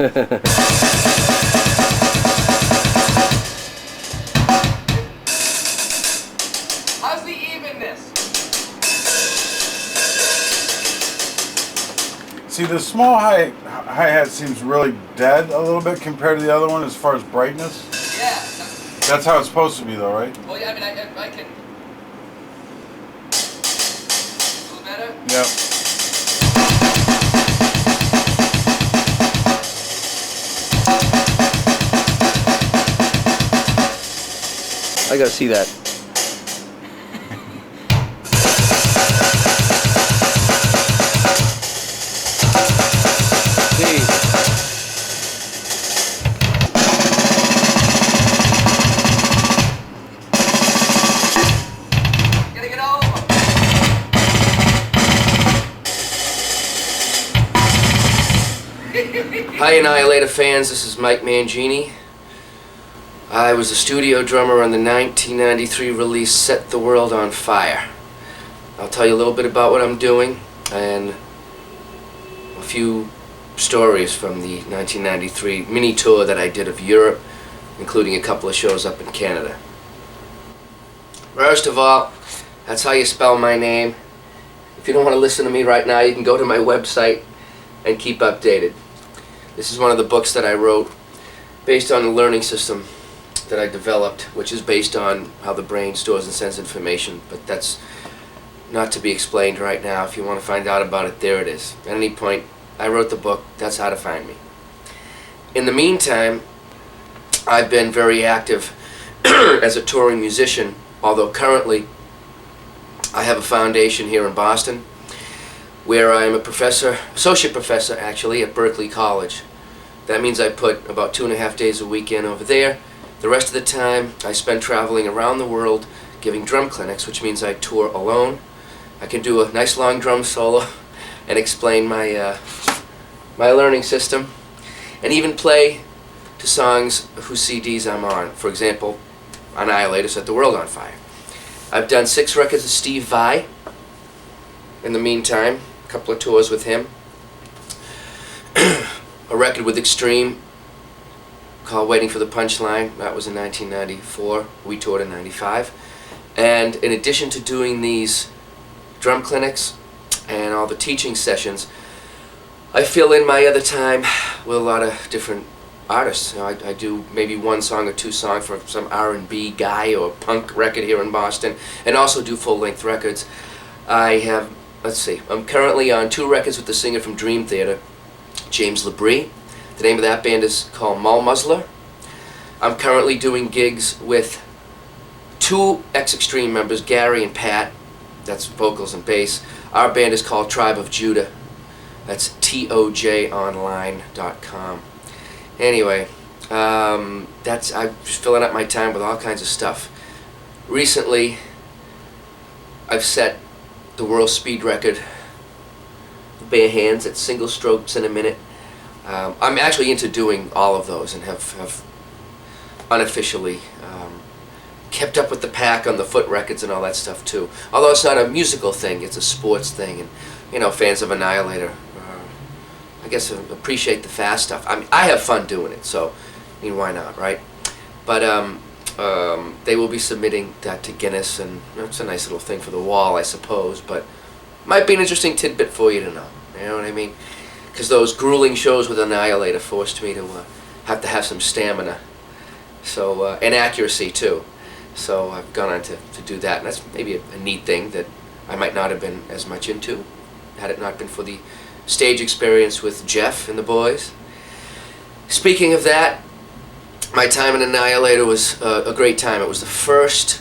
How's the evenness? See, the small hi-hat seems really dead a little bit compared to the other one as far as brightness. Yeah. That's how it's supposed to be though, right? Well, yeah, I mean, I can... A little better? Yep. I gotta see that. Gotta get all of them. Hi Annihilator fans, this is Mike Mangini. I was a studio drummer on the 1993 release Set the World on Fire. I'll tell you a little bit about what I'm doing and a few stories from the 1993 mini tour that I did of Europe, including a couple of shows up in Canada. First of all, that's how you spell my name. If you don't want to listen to me right now, you can go to my website and keep updated. This is one of the books that I wrote based on the learning system that I developed, which is based on how the brain stores and sends information, but that's not to be explained right now. If you want to find out about it, there it is. At any point, I wrote the book, that's how to find me. In the meantime, I've been very active as a touring musician, although currently I have a foundation here in Boston where I'm a professor, associate professor actually, at Berkeley College. That means I put about 2.5 days a week in over there. The rest of the time I spend traveling around the world giving drum clinics, which means I tour alone. I can do a nice long drum solo and explain my my learning system, and even play to songs whose CDs I'm on. For example, Annihilator Set the World on Fire. I've done 6 records with Steve Vai. In the meantime, a couple of tours with him. A record with Extreme called Waiting for the Punchline. That was in 1994. We toured in 95. And in addition to doing these drum clinics and all the teaching sessions, I fill in my other time with a lot of different artists. You know, I do maybe 1 song or 2 songs for some R&B guy or punk record here in Boston, and also do full-length records. I have, let's see, I'm currently on 2 records with the singer from Dream Theater, James Labrie. The name of that band is called Mull Muzzler. I'm currently doing gigs with 2 ex-Extreme members, Gary and Pat. That's vocals and bass. Our band is called Tribe of Judah. That's tojonline.com. Anyway, I'm just filling up my time with all kinds of stuff. Recently, I've set the world speed record, bare hands at single strokes in a minute. I'm actually into doing all of those and have unofficially kept up with the pack on the foot records and all that stuff too. Although it's not a musical thing, it's a sports thing, and you know, fans of Annihilator, I guess, appreciate the fast stuff. I mean, I have fun doing it, so I mean, why not, right? But they will be submitting that to Guinness, and it's a nice little thing for the wall, I suppose, but might be an interesting tidbit for you to know. You know what I mean? Because those grueling shows with Annihilator forced me to have some stamina, so and accuracy too. So I've gone on to do that, and that's maybe a neat thing that I might not have been as much into had it not been for the stage experience with Jeff and the boys. Speaking of that, my time in Annihilator was a great time. It was the first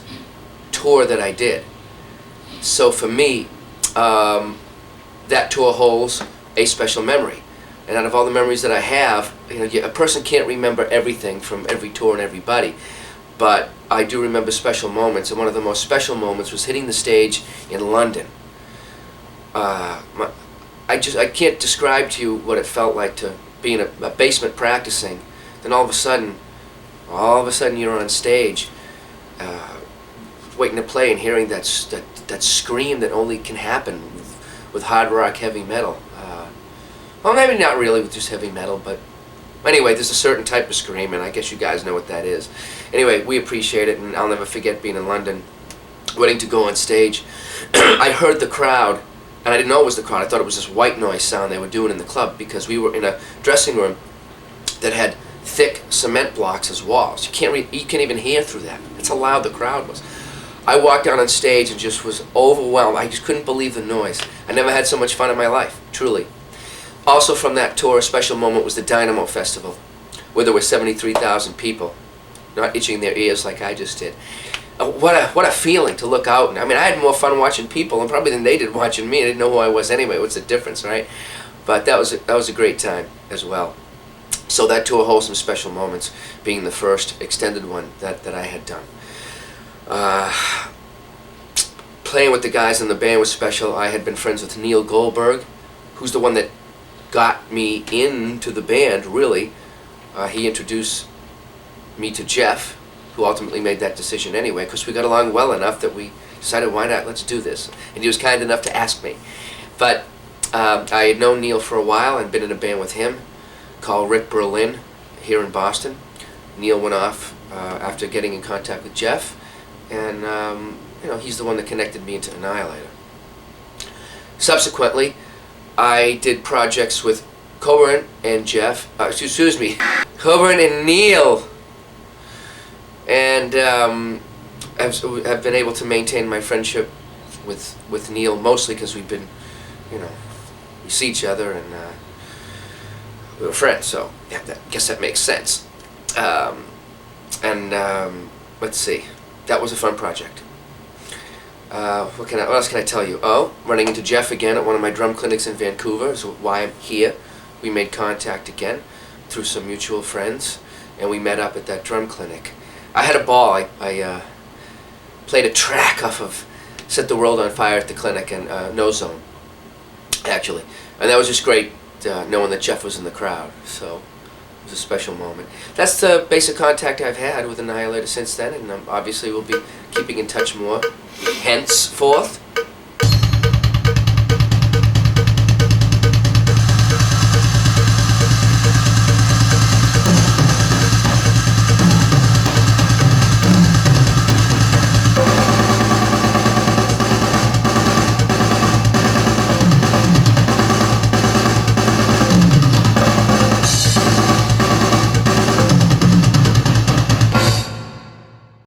tour that I did. So for me, that tour holds a special memory. And out of all the memories that I have, you know, a person can't remember everything from every tour and everybody, but I do remember special moments, and one of the most special moments was hitting the stage in London. I can't describe to you what it felt like to be in a basement practicing, then all of a sudden you're on stage, waiting to play and hearing that scream that only can happen with hard rock heavy metal. Well, maybe not really with just heavy metal, but Anyway, there's a certain type of scream, and I guess you guys know what that is. Anyway, we appreciate it, and I'll never forget being in London, waiting to go on stage. I heard the crowd, and I didn't know it was the crowd. I thought it was this white noise sound they were doing in the club, because we were in a dressing room that had thick cement blocks as walls. You can't even hear through that. That's how loud the crowd was. I walked out on stage and just was overwhelmed. I just couldn't believe the noise. I never had so much fun in my life, truly. Also from that tour, a special moment was the Dynamo Festival, where there were 73,000 people, not itching their ears like I just did. What a feeling to look out. I mean, I had more fun watching people, and probably than they did watching me. I didn't know who I was anyway. What's the difference, right? But that was a great time as well. So that tour holds some special moments, being the first extended one that I had done. Playing with the guys in the band was special. I had been friends with Neil Goldberg, who's the one that got me into the band, really. He introduced me to Jeff, who ultimately made that decision anyway, because we got along well enough that we decided, why not, let's do this. And he was kind enough to ask me. But I had known Neil for a while and been in a band with him called Rick Berlin here in Boston. Neil went off after getting in contact with Jeff, and he's the one that connected me into Annihilator. Subsequently, I did projects with Coburn and Jeff, Coburn and Neil, and I've been able to maintain my friendship with Neil, mostly because we've been, we see each other, and we were friends, so yeah, I guess that makes sense. Let's see, that was a fun project. What else can I tell you? Oh, running into Jeff again at one of my drum clinics in Vancouver is why I'm here. We made contact again through some mutual friends, and we met up at that drum clinic. I had a ball. I played a track off of Set the World on Fire at the clinic, and No Zone, actually. And that was just great, knowing that Jeff was in the crowd, so it was a special moment. That's the basic contact I've had with Annihilator since then, and obviously we'll be keeping in touch more henceforth.